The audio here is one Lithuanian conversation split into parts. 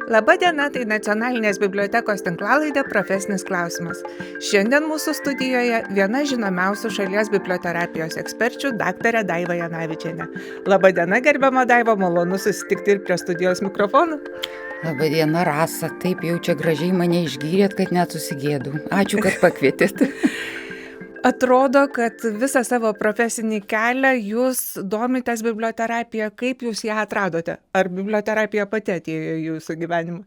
Labą dieną, tai Nacionalinės bibliotekos tinklalaidė Profesinis klausimas. Šiandien mūsų studijoje viena žinomiausių šalies biblioterapijos eksperčių daktarė Daiva Janavičienė. Labą dieną, gerbiama Daiva, malonu susitikti ir prie studijos mikrofonų. Labą dieną, Rasa, taip jau čia gražiai mane išgyrėt, kad net susigėdu. Ačiū, kad pakvietėt. Atrodo, kad visą savo profesinį kelią jūs domitės biblioterapija. Kaip jūs ją atradote? Ar biblioterapija pati atėjo į jūsų gyvenimą?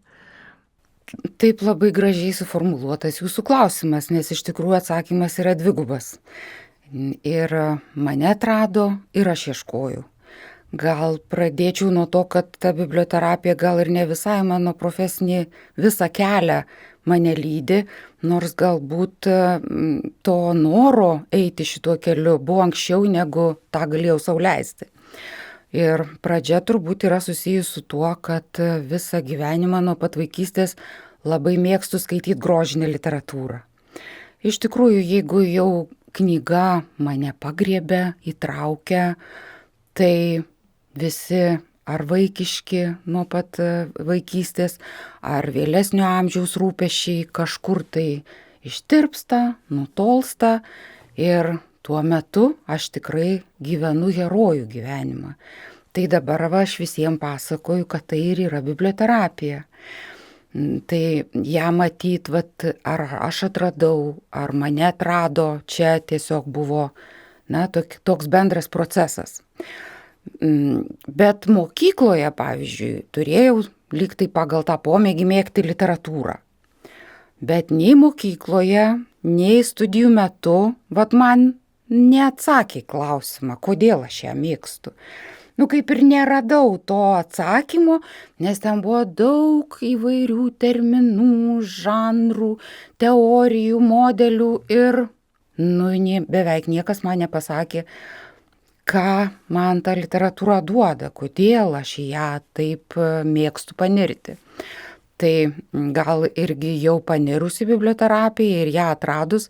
Taip labai gražiai suformuluotas jūsų klausimas, nes iš tikrųjų atsakymas yra dvigubas. Ir mane atrado, ir aš ieškojau. Gal pradėčiau nuo to, kad ta biblioterapija gal ir ne visai mano profesinį visą kelią mane lydi, nors galbūt to noro eiti šituo keliu buvo anksčiau, negu tą galėjau sau leisti. Ir pradžia turbūt yra susijus su tuo, kad visą gyvenimą nuo pat vaikystės labai mėgstu skaityti grožinę literatūrą. Iš tikrųjų, jeigu jau knyga mane pagriebia, įtraukia, tai visi ar vaikiški nuo pat vaikystės, ar vėlesnio amžiaus rūpesčiai kažkur tai ištirpsta, nutolsta ir tuo metu aš tikrai gyvenu herojų gyvenimą. Tai dabar aš visiems pasakoju, kad tai ir yra biblioterapija. Tai ją matyt, ar aš atradau, ar mane atrado, čia tiesiog buvo toks bendras procesas. Bet mokykloje, pavyzdžiui, turėjau lyg tai pagal tą pomėgį mėgti literatūrą. Bet nei mokykloje, nei studijų metu, man neatsakė klausimą, kodėl aš ją mėgstu. Kaip ir neradau to atsakymo, nes ten buvo daug įvairių terminų, žanrų, teorijų, modelių ir beveik niekas man nepasakė, ką man ta literatūra duoda, kodėl aš į ją taip mėgstu panirti. Tai gal irgi jau panirusi biblioterapiją ir ją atradus,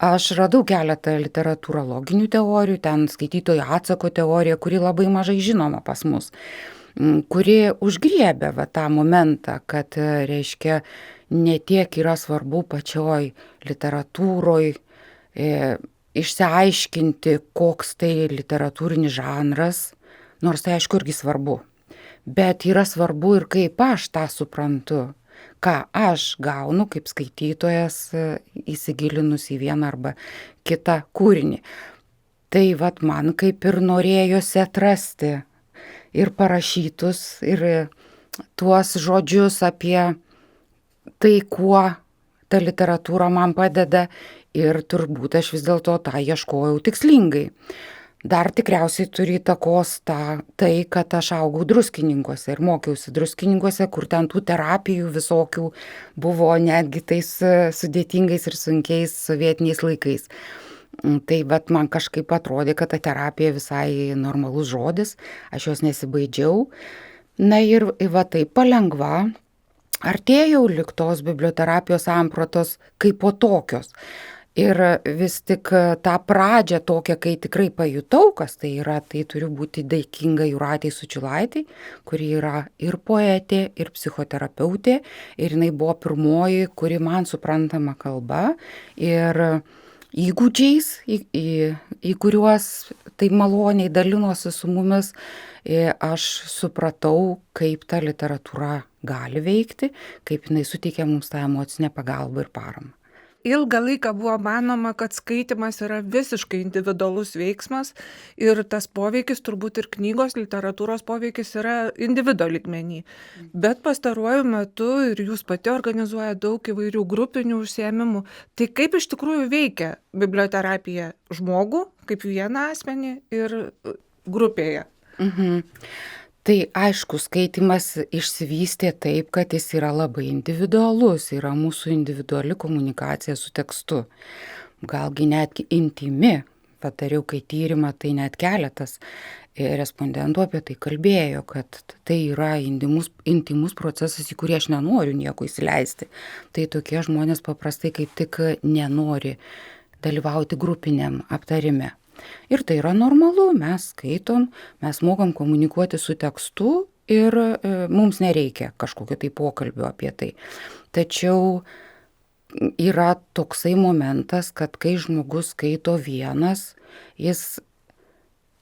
aš radau keletą literatūrologinių teorijų, ten skaitytojo atsako teorija, kuri labai mažai žinoma pas mus, kuri užgriebė tą momentą, kad reiškia ne tiek yra svarbu pačioj literatūroj išsiaiškinti, koks tai literatūrinis žanras, nors tai aišku irgi svarbu. Bet yra svarbu ir kaip aš tą suprantu, ką aš gaunu kaip skaitytojas įsigilinus į vieną arba kitą kūrinį. Tai man kaip ir norėjosi atrasti ir parašytus, ir tuos žodžius apie tai, kuo ta literatūra man padeda. Ir turbūt aš vis dėlto tą ieškojau tikslingai. Dar tikriausiai turi įtakos tai, kad aš augau Druskininkuose ir mokiausi Druskininkuose, kur ten tų terapijų visokių buvo netgi tais sudėtingais ir sunkiais sovietiniais laikais. Tai man kažkaip atrodė, kad ta terapija visai normalus žodis, aš jos nesibaidžiau. Ir taip palengva artėjau lig tos biblioterapijos sampratos kaip po tokios. Ir vis tik tą pradžią tokią, kai tikrai pajutau, kas tai yra, tai turiu būti dėkinga Jūratei Sučylaitei, kuri yra ir poetė, ir psichoterapeutė, ir jinai buvo pirmoji, kuri man suprantama kalba ir įgūdžiais, į kuriuos tai maloniai dalinosi su mumis, aš supratau, kaip ta literatūra gali veikti, kaip jinai suteikia mums tą emocinę pagalbą ir paramą. Ilgą laiką buvo manoma, kad skaitimas yra visiškai individualus veiksmas ir tas poveikis, turbūt ir knygos, literatūros poveikis yra individo lygmenį. Bet pastaruoju metu ir jūs pati organizuoja daug įvairių grupinių užsiėmimų. Tai kaip iš tikrųjų veikia biblioterapija žmogų, kaip vieną asmenį ir grupėje? Tai aišku, skaitimas išsivystė taip, kad jis yra labai individualus, yra mūsų individuali komunikacija su tekstu. Galgi netgi intimi, padariau kai tyrimą, tai net keletas respondentų apie tai kalbėjo, kad tai yra intimus procesas, į kurį aš nenoriu nieko įsileisti. Tai tokie žmonės paprastai kaip tik nenori dalyvauti grupiniam aptarime. Ir tai yra normalu, mes skaitom, mes mokam komunikuoti su tekstu ir mums nereikia kažkokio tai pokalbio apie tai. Tačiau yra toksai momentas, kad kai žmogus skaito vienas, jis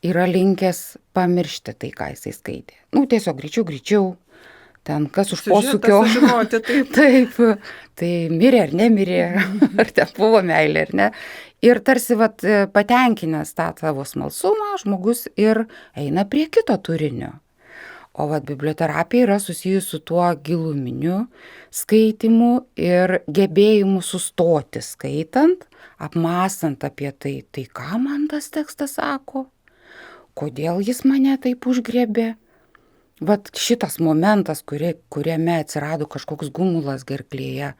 yra linkęs pamiršti tai, ką jisai skaitė. Tiesiog greičiau, ten kas už posūkio. Sužinoti, taip. Taip, tai mirė ar nemirė, ar ten buvo meilė ar ne. Ir tarsi patenkinęs tą savo smalsumą, žmogus ir eina prie kito turinio. O biblioterapija yra susijusi su tuo giluminiu skaitimu ir gebėjimu sustoti skaitant, apmąstant apie tai, ką man tas tekstas sako, kodėl jis mane taip užgriebė. Šitas momentas, kuriame atsirado kažkoks gumulas gerklėje,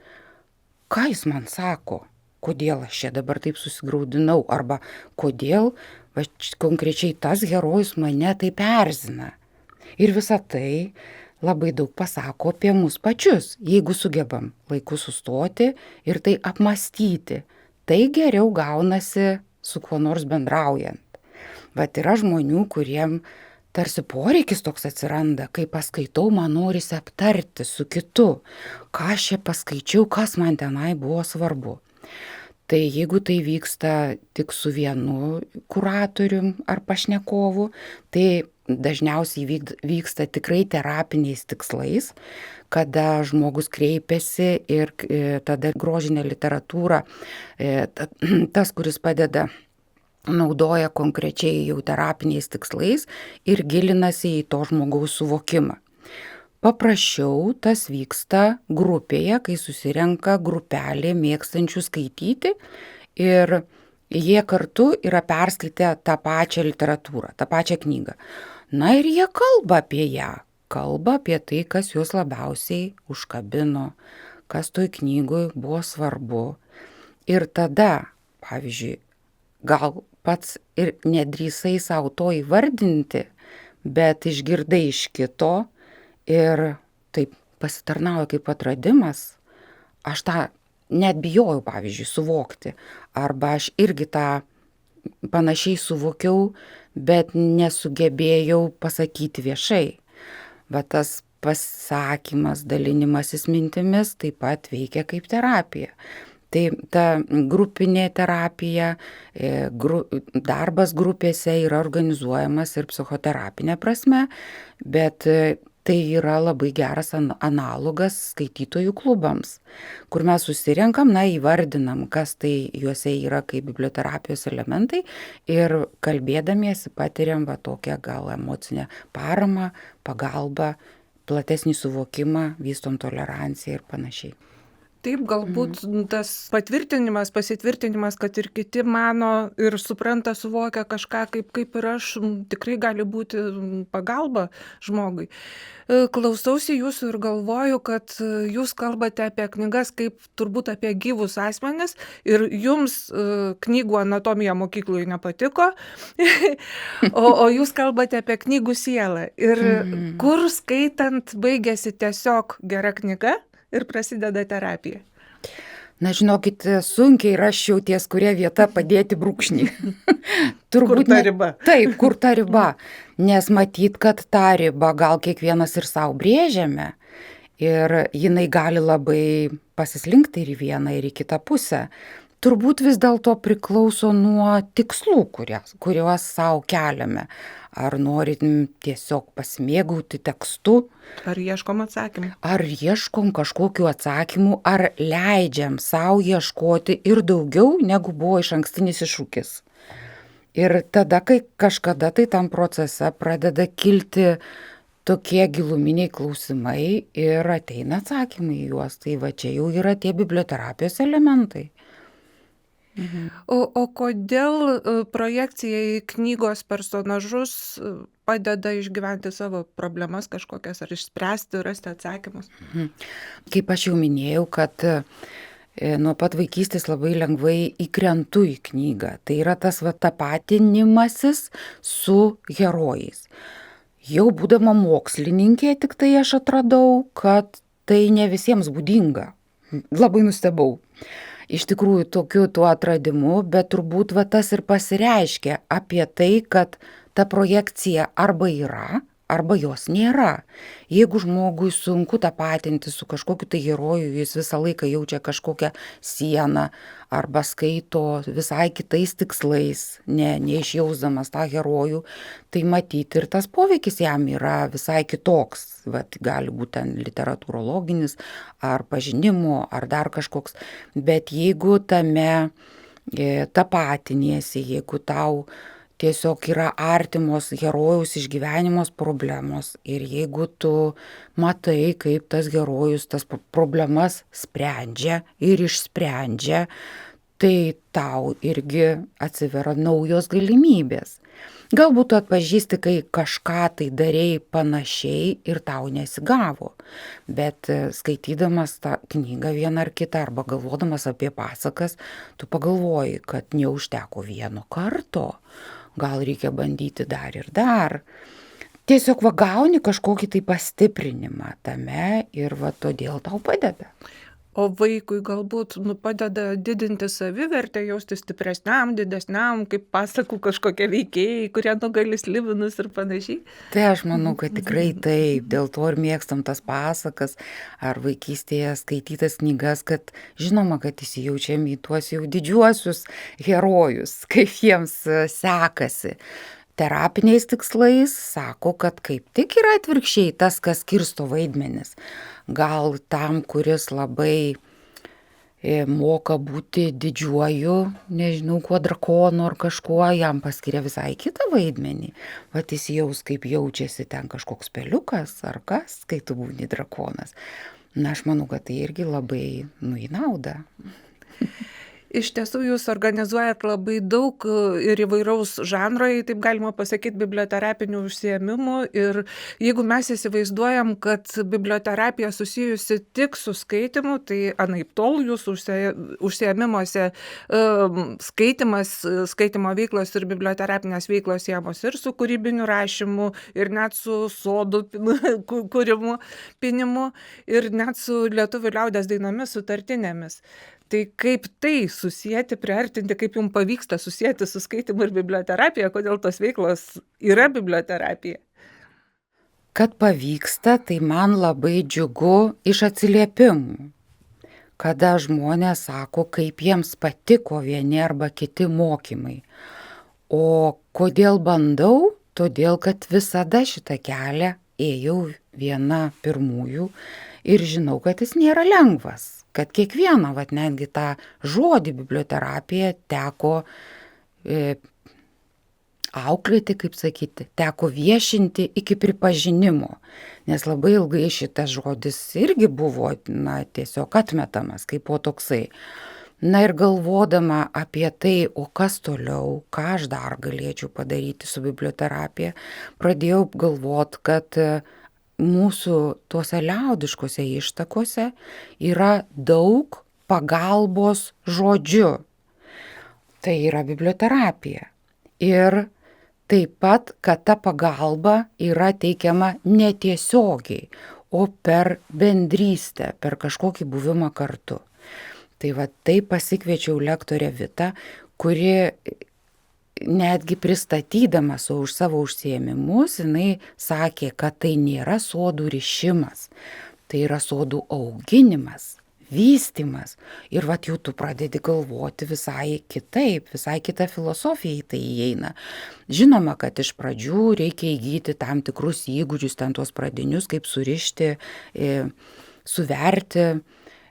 ką jis man sako, kodėl aš čia dabar taip susigraudinau, arba kodėl konkrečiai tas herojus mane taip erzina. Ir visa tai labai daug pasako apie mus pačius, jeigu sugebam laiku sustoti ir tai apmąstyti. Tai geriau gaunasi su kuo nors bendraujant. Yra žmonių, kuriem tarsi poreikis toks atsiranda, kai paskaitau, man norisi aptarti su kitu, ką aš čia paskaičiau, kas man tenai buvo svarbu. Tai jeigu tai vyksta tik su vienu kuratorium ar pašnekovu, tai dažniausiai vyksta tikrai terapiniais tikslais, kada žmogus kreipiasi ir tada grožinė literatūra, tas, kuris padeda, naudoja konkrečiai jau terapiniais tikslais ir gilinasi į to žmogaus suvokimą. Paprasčiau tas vyksta grupėje, kai susirenka grupelė mėgstančių skaityti ir jie kartu yra perskaitę tą pačią literatūrą, tą pačią knygą. Ir jie kalba apie ją, kalba apie tai, kas juos labiausiai užkabino, kas toj knygoj buvo svarbu. Ir tada, pavyzdžiui, gal pats ir nedrįsai savo to įvardinti, bet išgirdai iš kito ir taip pasitarnauja kaip atradimas, aš tą net bijojau, pavyzdžiui, suvokti, arba aš irgi tą panašiai suvokiau, bet nesugebėjau pasakyti viešai. Tas pasakymas, dalinimasis mintimis taip pat veikia kaip terapija. Tai ta grupinė terapija, darbas grupėse yra organizuojamas ir psichoterapinė prasme, bet tai yra labai geras analogas skaitytojų klubams, kur mes susirenkam, įvardinam, kas tai juose yra kaip biblioterapijos elementai ir kalbėdamiesi patiriam tokią gal emocinę paramą, pagalbą, platesnį suvokimą, vystom toleranciją ir panašiai. Taip, galbūt tas patvirtinimas, pasitvirtinimas, kad ir kiti mano ir supranta, suvokia kažką kaip ir aš, tikrai gali būti pagalba žmogui. Klausausi jūsų ir galvoju, kad jūs kalbate apie knygas kaip turbūt apie gyvus asmenis ir jums knygų anatomija mokykloje nepatiko, o jūs kalbate apie knygų sielą. Ir kur skaitant baigėsi tiesiog gera knyga ir prasideda terapija. Žinokit, sunkiai rasčiau ties kuria vieta padėti brūkšnį. Kur ta riba? Taip, kur ta riba. Nes matyt, kad tą ribą gal kiekvienas ir savo brėžiame. Ir jinai gali labai pasislinkti ir į vieną, ir į kitą pusę. Turbūt vis dėlto priklauso nuo tikslų, kuriuos savo keliame. Ar norim tiesiog pasimėgauti tekstu? Ar ieškom atsakymų? Ar ieškom kažkokiu atsakymu, ar leidžiam savo ieškoti ir daugiau, negu buvo išankstinis iššūkis. Ir tada, kai kažkada tai tam procese pradeda kilti tokie giluminiai klausimai ir ateina atsakymai į juos, tai čia jau yra tie biblioterapijos elementai. O kodėl projekcija į knygos personažus padeda išgyventi savo problemas kažkokias ar išspręsti, rasti atsakymus? Kaip aš jau minėjau, kad nuo pat vaikystės labai lengvai įkrentu į knygą. Tai yra tas tapatinimasis su herojais. Jau būdama mokslininkė, tik tai aš atradau, kad tai ne visiems būdinga. Labai nustebau. Iš tikrųjų tokiu tuo atradimu, bet turbūt tas ir pasireiškia apie tai, kad ta projekcija arba yra, arba jos nėra. Jeigu žmogui sunku tapatinti su kažkokiu tai heroju, jis visą laiką jaučia kažkokią sieną arba skaito visai kitais tikslais, neišjausdamas tą herojų, tai matyti ir tas poveikis jam yra visai kitoks. Vat, gali būti ten literatūrologinis ar pažinimo ar dar kažkoks. Bet jeigu tame tapatiniesi, jeigu tau tiesiog yra artimos herojaus išgyvenimos problemos ir jeigu tu matai, kaip tas herojus tas problemas sprendžia ir išsprendžia, tai tau irgi atsiveria naujos galimybės. Galbūt tu atpažįsti, kai kažką tai darei panašiai ir tau nesigavo, bet skaitydamas tą knygą vieną ar kitą arba galvodamas apie pasakas, tu pagalvoji, kad neužteko vieno karto, gal reikia bandyti dar ir dar. Tiesiog gauni kažkokį tai pastiprinimą tame ir todėl tau padeda. O vaikui galbūt padeda didinti savivertę, jausti stipresniam, didesniam, kaip pasakų kažkokie veikėjai, kurie nugali slibinus ir panašiai. Tai aš manau, kad tikrai taip, dėl to ir mėgstam tas pasakas ar vaikystėje skaitytas knygas, kad žinoma, kad įsijaučiam į tuos jau didžiuosius herojus, kaip jiems sekasi. Terapiniais tikslais sako, kad kaip tik yra atvirkščiai tas, kas skirsto vaidmenis. Gal tam, kuris labai moka būti didžiuoju, nežinau, kuo drakonu ar kažkuo, jam paskiria visai kitą vaidmenį. Vat įsijaus, kaip jaučiasi ten kažkoks peliukas ar kas, kai tu būni drakonas. Na, aš manau, kad tai irgi labai į naudą. Iš tiesų, jūs organizuojat labai daug ir įvairaus žanro, taip galima pasakyti, biblioterapinių užsiėmimų. Ir jeigu mes įsivaizduojam, kad biblioterapija susijusi tik su skaitimu, tai anaiptol jūsų užsiėmimuose skaitimas, skaitimo veiklos ir biblioterapinės veiklos siejamos ir su kūrybiniu rašymu, ir net su sodų kūrimu, pinimu, ir net su lietuvių liaudies dainomis, sutartinėmis. Tai kaip tai susijęti, priartinti, kaip jums pavyksta susijęti su skaitimu ir biblioterapija, kodėl tos veiklos yra biblioterapija? Kad pavyksta, tai man labai džiugu iš atsiliepimų, kada žmonės sako, kaip jiems patiko vieni arba kiti mokymai. O kodėl bandau? Todėl, kad visada šitą kelią ėjau viena pirmųjų ir žinau, kad jis nėra lengvas. Kad kiekvieną, netgi tą žodį biblioterapija teko auklėti, kaip sakyti, teko viešinti iki pripažinimo, nes labai ilgai šitas žodis irgi buvo, tiesiog atmetamas kaip po toksai. Na ir galvodama apie tai, o kas toliau, ką aš dar galėčiau padaryti su biblioterapija, pradėjau galvoti, kad mūsų tuose liaudiškose ištakose yra daug pagalbos žodžiu. Tai yra biblioterapija. Ir taip pat, kad ta pagalba yra teikiama netiesiogiai, o per bendrystę, per kažkokį buvimą kartu. Tai taip pasikviečiau lektorę Vitą, kuri netgi pristatydama už savo užsiėmimus, jinai sakė, kad tai nėra sodų rišimas, tai yra sodų auginimas, vystymas. Ir jau tu pradedi galvoti visai kitaip, visai kita filosofija į tai įeina. Žinoma, kad iš pradžių reikia įgyti tam tikrus įgūdžius, ten tuos pradinius, kaip surišti, suverti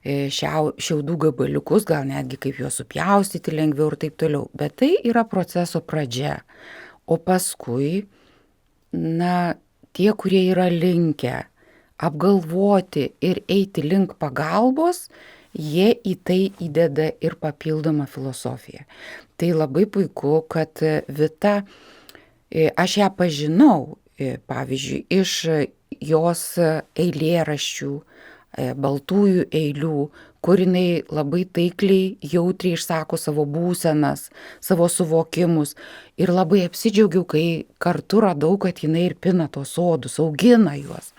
šiaudų gabaliukus, gal netgi kaip juos supjaustyti lengviau ir taip toliau. Bet tai yra proceso pradžia. O paskui, tie, kurie yra linkę apgalvoti ir eiti link pagalbos, jie į tai įdeda ir papildomą filosofiją. Tai labai puiku, kad Vita, aš ją pažinau, pavyzdžiui, iš jos eilėraščių, baltųjų eilių, kur jinai labai taikliai, jautriai išsako savo būsenas, savo suvokimus. Ir labai apsidžiaugiau, kai kartu radau, kad jinai ir pina tos sodus, augina juos.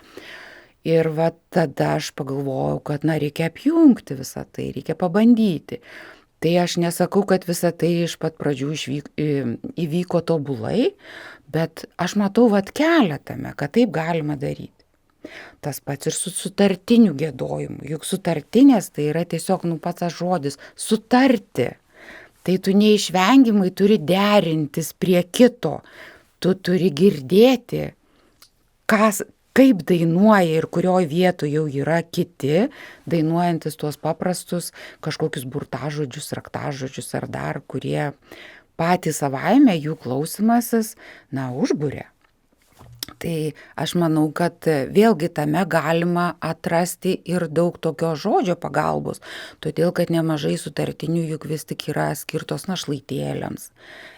Ir tada aš pagalvojau, kad reikia apjungti visą tai, reikia pabandyti. Tai aš nesakau, kad visa tai iš pat pradžių įvyko tobulai, bet aš matau kelią tame, kad taip galima daryti. Tas pats ir su sutartiniu giedojimu. Juk sutartinės tai yra tiesiog pats tas žodis - sutarti. Tai tu neišvengiamai turi derintis prie kito. Tu turi girdėti, kaip dainuoja ir kurioj vietoje jau yra kiti, dainuojantis tuos paprastus kažkokius burtažodžius, raktažodžius ar dar, kurie patys savaime jų klausimasis, užburia. Tai aš manau, kad vėlgi tame galima atrasti ir daug tokio žodžio pagalbos, todėl kad nemažai sutartinių juk vis tik yra skirtos našlaitėliams.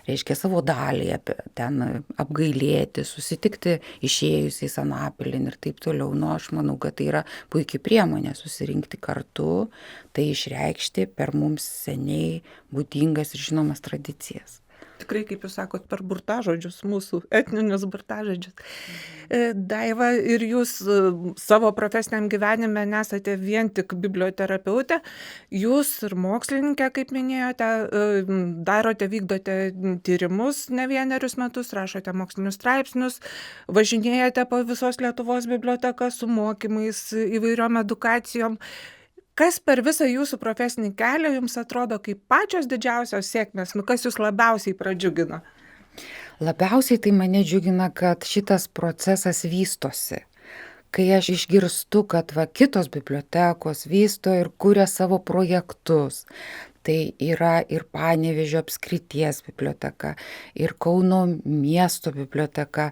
Reiškia savo dalį ten apgailėti, susitikti išėjusiais anapilin ir taip toliau. Aš manau, kad tai yra puikiai priemonė susirinkti kartu, tai išreikšti per mums seniai būdingas ir žinomas tradicijas. Tikrai, kaip jūs sakot, per burtažodžius, mūsų etninius burtažodžius. Daiva, ir jūs savo profesiniam gyvenime nesate vien tik biblioterapeutė, jūs ir mokslininkė, kaip minėjote, vykdote tyrimus ne vienerius metus, rašote mokslinius straipsnius, važinėjate po visos Lietuvos bibliotekas su mokymais, įvairiom edukacijom. Kas per visą jūsų profesinį kelią jums atrodo kaip pačios didžiausios sėkmės, kas jūs labiausiai pradžiugino? Labiausiai tai mane džiugina, kad šitas procesas vystosi. Kai aš išgirstu, kad kitos bibliotekos vysto ir kuria savo projektus. Tai yra ir Panevėžio apskrities biblioteka, ir Kauno miesto biblioteka,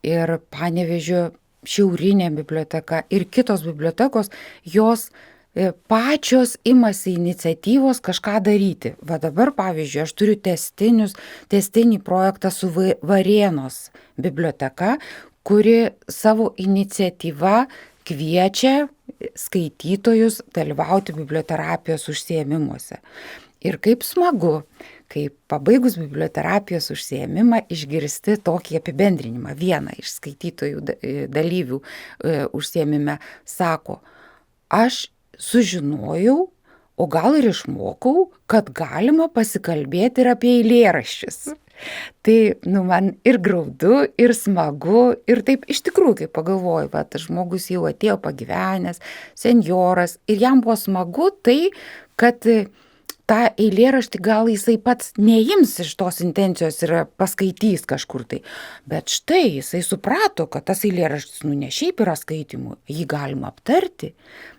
ir Panevėžio šiaurinė biblioteka, ir kitos bibliotekos, jos pačios imasi iniciatyvos kažką daryti. Dabar, pavyzdžiui, aš turiu testinį projektą su Varėnos biblioteka, kuri savo iniciatyvą kviečia skaitytojus dalyvauti biblioterapijos užsiėmimuose. Ir kaip smagu, kai pabaigus biblioterapijos užsiėmimą išgirsti tokį apibendrinimą. Vieną iš skaitytojų dalyvių užsiėmime sako, aš sužinojau, o gal ir išmokau, kad galima pasikalbėti ir apie eilėraščius. Tai man ir graudu, ir smagu, ir taip iš tikrųjų, kai pagalvoju, žmogus jau atėjo pagyvenęs, senjoras, ir jam buvo smagu tai, kad tą eilėraštį gal jisai pats neims iš tos intencijos ir paskaitys kažkur tai. Bet štai jisai suprato, kad tas eilėraštis ne šiaip yra skaitimų, jį galima aptarti,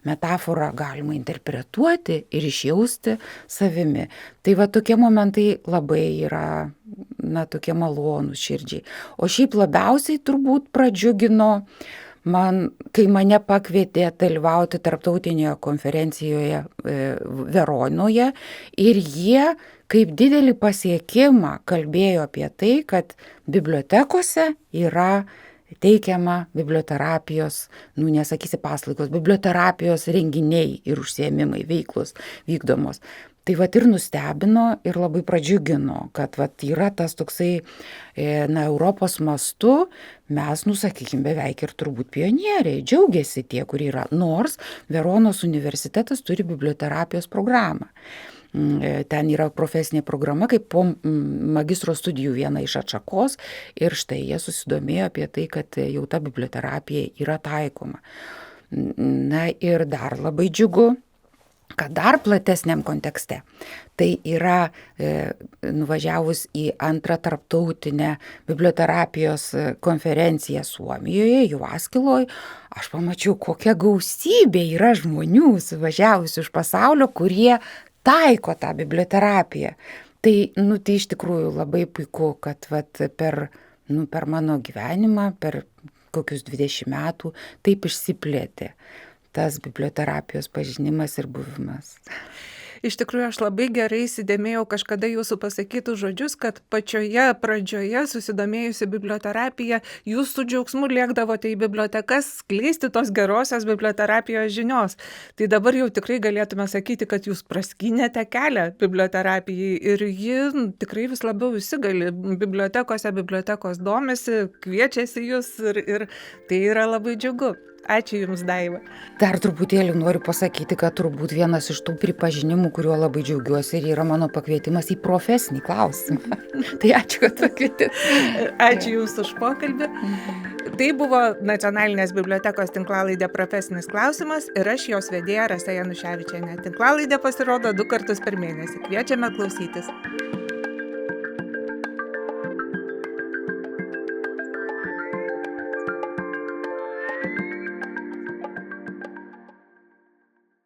metaforą galima interpretuoti ir išjausti savimi. Tai tokie momentai labai yra, tokie malonūs širdžiai. O šiaip labiausiai turbūt pradžiugino kai mane pakvietė dalyvauti tarptautinėje konferencijoje Veronoje ir jie kaip didelį pasiekimą kalbėjo apie tai, kad bibliotekose yra teikiama biblioterapijos, nesakysi paslaugos, biblioterapijos renginiai ir užsiėmimai, veiklos vykdomos. Tai ir nustebino ir labai pradžiugino, kad yra tas toksai, Europos mastu, mes, sakykime, beveik ir turbūt pionieriai, džiaugiasi tie, kurie yra, nors Veronos universitetas turi biblioterapijos programą. Ten yra profesinė programa kaip po magistro studijų viena iš atšakos ir štai jie susidomėjo apie tai, kad jau ta biblioterapija yra taikoma. Ir dar labai džiugu, kad dar platesniam kontekste. Tai yra nuvažiavus į antrą tarptautinę biblioterapijos konferenciją Suomijoje, Jyväskyloj, aš pamačiau, kokia gausybė yra žmonių suvažiavusių iš pasaulio, kurie taiko tą biblioterapiją. Tai iš tikrųjų labai puiku, kad per mano gyvenimą, per kokius 20 metų taip išsiplėtė tas biblioterapijos pažinimas ir buvimas. Iš tikrųjų, aš labai gerai įsidėmėjau kažkada jūsų pasakytus žodžius, kad pačioje pradžioje susidomėjusi biblioterapija, jūs su džiaugsmu lėkdavote į bibliotekas skleisti tos gerosios biblioterapijos žinios. Tai dabar jau tikrai galėtume sakyti, kad jūs praskynėte kelią biblioterapijai ir ji tikrai vis labiau įsigali. Bibliotekos domisi, kviečiasi jūs ir tai yra labai džiugu. Ačiū Jums, Daiva. Dar truputėlį noriu pasakyti, kad turbūt vienas iš tų pripažinimų, kuriuo labai džiaugiuosi, ir yra mano pakvietimas į profesinį klausimą. Tai ačiū, kad pakvietėt. Ačiū Jums už pokalbį. Tai buvo Nacionalinės bibliotekos tinklalaidė Profesinis klausimas ir aš jos vedėja Rasa Januševičienė. Tinklalaidė pasirodo 2 kartus per mėnesį. Kviečiame klausytis.